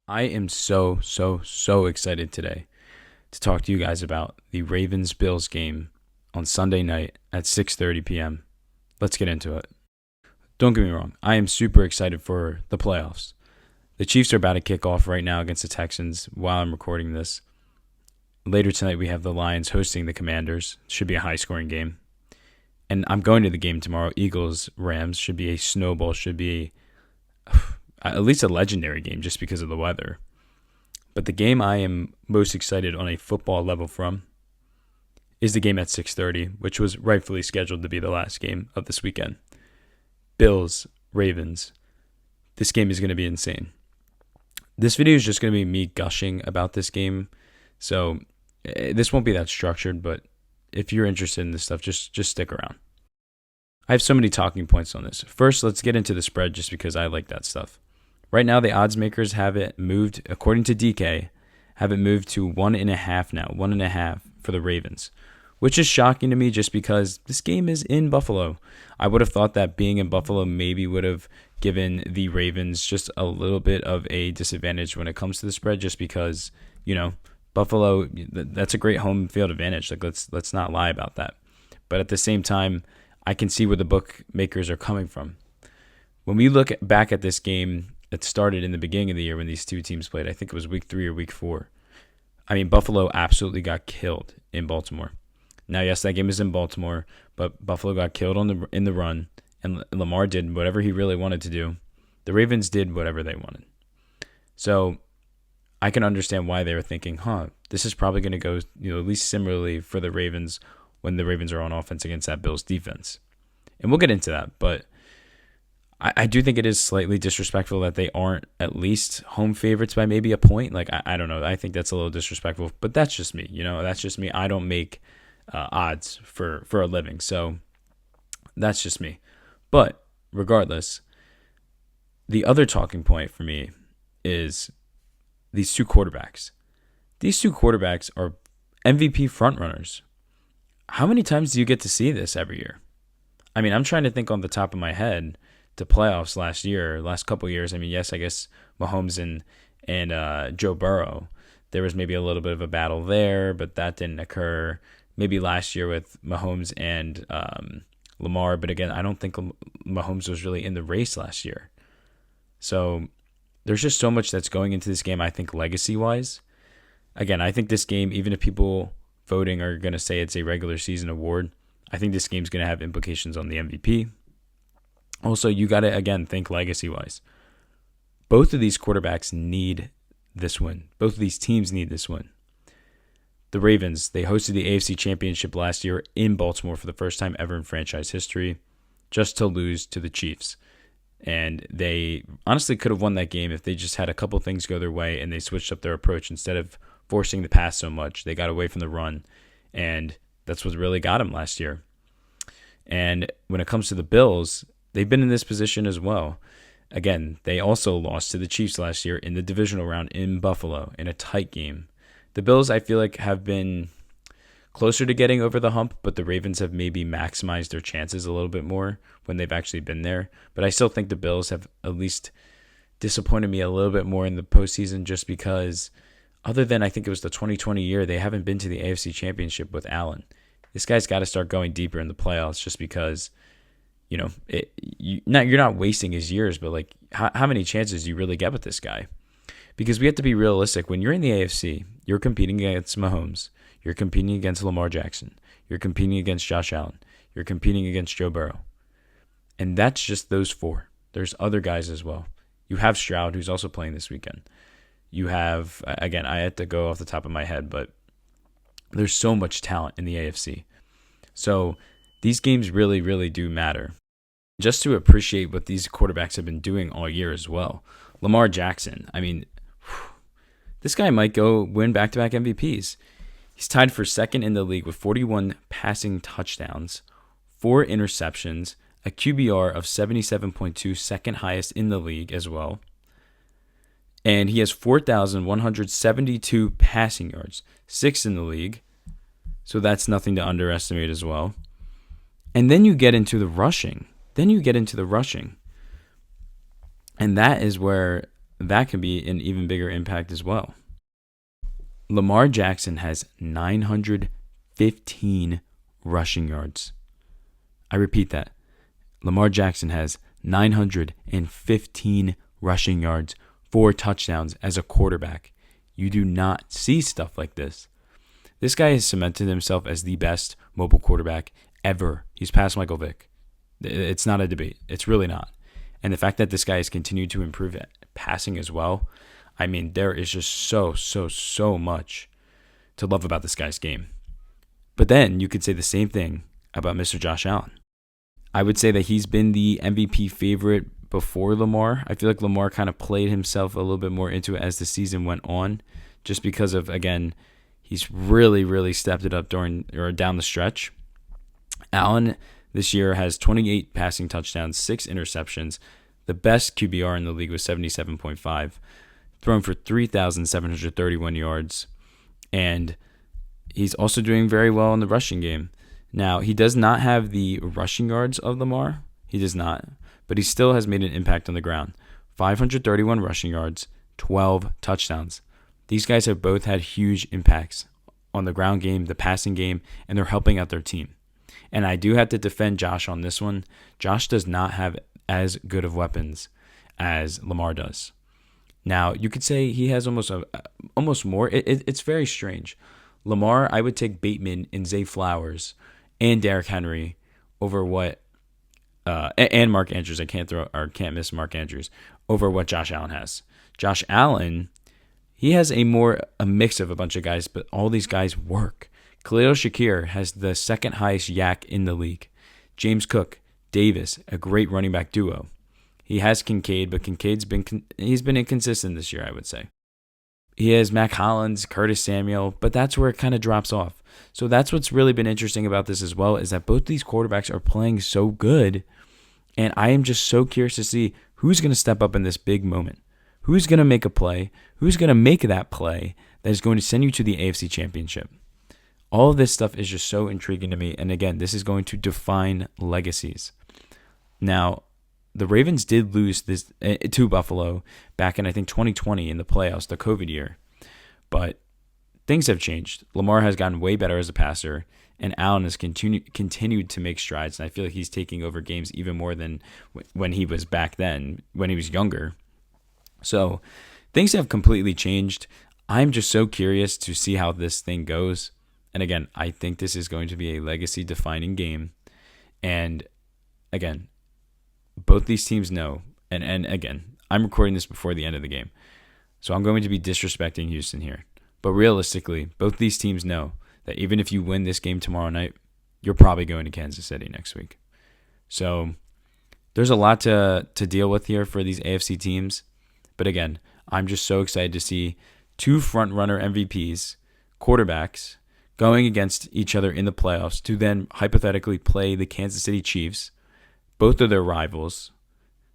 I am so excited today to talk to you guys about the Ravens-Bills game on Sunday night at 6:30 p.m. Let's get into it. Don't get me wrong, I am super excited for the playoffs. The Chiefs are about to kick off right now against the Texans while I'm recording this. Later tonight, we have the Lions hosting the Commanders. Should be a high-scoring game. And I'm going to the game tomorrow. Eagles-Rams should be a snowball, should be at least a legendary game just because of the weather. But the game I am most excited on a football level from is the game at 6:30, which was rightfully scheduled to be the last game of this weekend. Bills, Ravens. This game is going to be insane. This video is just going to be me gushing about this game. So this won't be that structured, but if you're interested in this stuff, just stick around. I have so many talking points on this. First, let's get into the spread just because I like that stuff. Right now, the odds makers have it moved, according to DK, have it moved to 1.5 now, 1.5 for the Ravens, which is shocking to me just because this game is in Buffalo. I would have thought that being in Buffalo maybe would have given the Ravens just a little bit of a disadvantage when it comes to the spread just because, Buffalo, that's a great home field advantage. Like let's not lie about that. But at the same time, I can see where the bookmakers are coming from. When we look back at this game, it started in the beginning of the year when these two teams played. I think it was week 3 or week 4. I mean, Buffalo absolutely got killed in Baltimore. Now, yes, that game is in Baltimore, but Buffalo got killed in the run, and Lamar did whatever he really wanted to do. The Ravens did whatever they wanted. So I can understand why they were thinking, this is probably going to go, at least similarly for the Ravens when the Ravens are on offense against that Bills defense. And we'll get into that, but I do think it is slightly disrespectful that they aren't at least home favorites by maybe a point. Like, I don't know. I think that's a little disrespectful, but that's just me. That's just me. I don't make odds for a living, so that's just me. But regardless, the other talking point for me is these two quarterbacks. These two quarterbacks are MVP frontrunners. How many times do you get to see this every year? I mean, I'm trying to think on the top of my head to playoffs last couple years. I mean, yes, I guess Mahomes and Joe Burrow, there was maybe a little bit of a battle there, but that didn't occur. Maybe last year with Mahomes and Lamar, but again, I don't think Mahomes was really in the race last year. So there's just so much that's going into this game, I think, legacy-wise. Again, I think this game, even if people voting are going to say it's a regular season award, I think this game's going to have implications on the MVP. Also, you got to, again, think legacy-wise. Both of these quarterbacks need this win. Both of these teams need this win. The Ravens, they hosted the AFC Championship last year in Baltimore for the first time ever in franchise history, just to lose to the Chiefs. And they honestly could have won that game if they just had a couple things go their way and they switched up their approach. Instead of forcing the pass so much, they got away from the run, and that's what really got them last year. And when it comes to the Bills, they've been in this position as well. Again, they also lost to the Chiefs last year in the divisional round in Buffalo in a tight game. The Bills, I feel like, have been closer to getting over the hump, but the Ravens have maybe maximized their chances a little bit more when they've actually been there. But I still think the Bills have at least disappointed me a little bit more in the postseason just because, other than I think it was the 2020 year, they haven't been to the AFC Championship with Allen. This guy's got to start going deeper in the playoffs just because, you're not wasting his years, but like how many chances do you really get with this guy? Because we have to be realistic. When you're in the AFC, you're competing against Mahomes. You're competing against Lamar Jackson. You're competing against Josh Allen. You're competing against Joe Burrow. And that's just those 4. There's other guys as well. You have Stroud, who's also playing this weekend. You have, again, I had to go off the top of my head, but there's so much talent in the AFC. So these games really, really do matter. Just to appreciate what these quarterbacks have been doing all year as well. Lamar Jackson, I mean, this guy might go win back-to-back MVPs. He's tied for second in the league with 41 passing touchdowns, 4 interceptions, a QBR of 77.2, second highest in the league as well. And he has 4,172 passing yards, 6th in the league. So that's nothing to underestimate as well. And then you get into the rushing. And that is where that can be an even bigger impact as well. Lamar Jackson has 915 rushing yards. I repeat that. Lamar Jackson has 915 rushing yards, 4 touchdowns as a quarterback. You do not see stuff like this. This guy has cemented himself as the best mobile quarterback ever. He's past Michael Vick. It's not a debate. It's really not. And the fact that this guy has continued to improve at passing as well, I mean, there is just so much to love about this guy's game. But then you could say the same thing about Mr. Josh Allen. I would say that he's been the MVP favorite before Lamar. I feel like Lamar kind of played himself a little bit more into it as the season went on, just because of, again, he's really stepped it up down the stretch. Allen this year has 28 passing touchdowns, 6 interceptions. The best QBR in the league was 77.5, thrown for 3,731 yards. And he's also doing very well in the rushing game. Now, he does not have the rushing yards of Lamar. He does not. But he still has made an impact on the ground. 531 rushing yards, 12 touchdowns. These guys have both had huge impacts on the ground game, the passing game, and they're helping out their team. And I do have to defend Josh on this one. Josh does not have as good of weapons as Lamar does. Now, you could say he has almost more. It's very strange. Lamar, I would take Bateman and Zay Flowers and Derrick Henry over what, and Mark Andrews. I can't miss Mark Andrews over what Josh Allen has. Josh Allen, he has a mix of a bunch of guys, but all these guys work. Khalil Shakir has the second highest yak in the league. James Cook, Davis, a great running back duo. He has Kincaid, but Kincaid's been inconsistent this year, I would say. He has Mac Hollins, Curtis Samuel, but that's where it kind of drops off. So that's what's really been interesting about this as well, is that both these quarterbacks are playing so good, and I am just so curious to see who's going to step up in this big moment. Who's going to make a play? Who's going to make that play that is going to send you to the AFC Championship? All of this stuff is just so intriguing to me. And again, this is going to define legacies. Now, the Ravens did lose this to Buffalo back in, I think, 2020 in the playoffs, the COVID year. But things have changed. Lamar has gotten way better as a passer, and Allen has continued to make strides. And I feel like he's taking over games even more than when he was back then, when he was younger. So things have completely changed. I'm just so curious to see how this thing goes. And again, I think this is going to be a legacy-defining game. And again, both these teams know, and again, I'm recording this before the end of the game, so I'm going to be disrespecting Houston here. But realistically, both these teams know that even if you win this game tomorrow night, you're probably going to Kansas City next week. So there's a lot to deal with here for these AFC teams. But again, I'm just so excited to see 2 front-runner MVPs, quarterbacks, going against each other in the playoffs to then hypothetically play the Kansas City Chiefs. Both of their rivals.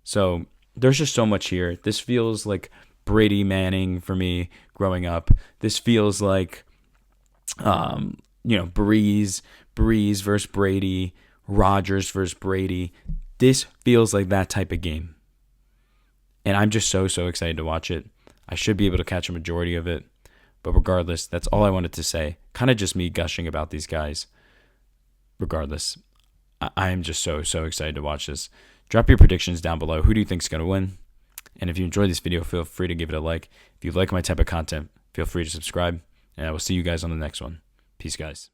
So there's just so much here. This feels like Brady Manning for me growing up. This feels like, Breeze versus Brady, Rodgers versus Brady. This feels like that type of game. And I'm just so excited to watch it. I should be able to catch a majority of it. But regardless, that's all I wanted to say. Kind of just me gushing about these guys. Regardless, I am just so excited to watch this. Drop your predictions down below. Who do you think is going to win? And if you enjoyed this video, feel free to give it a like. If you like my type of content, feel free to subscribe. And I will see you guys on the next one. Peace, guys.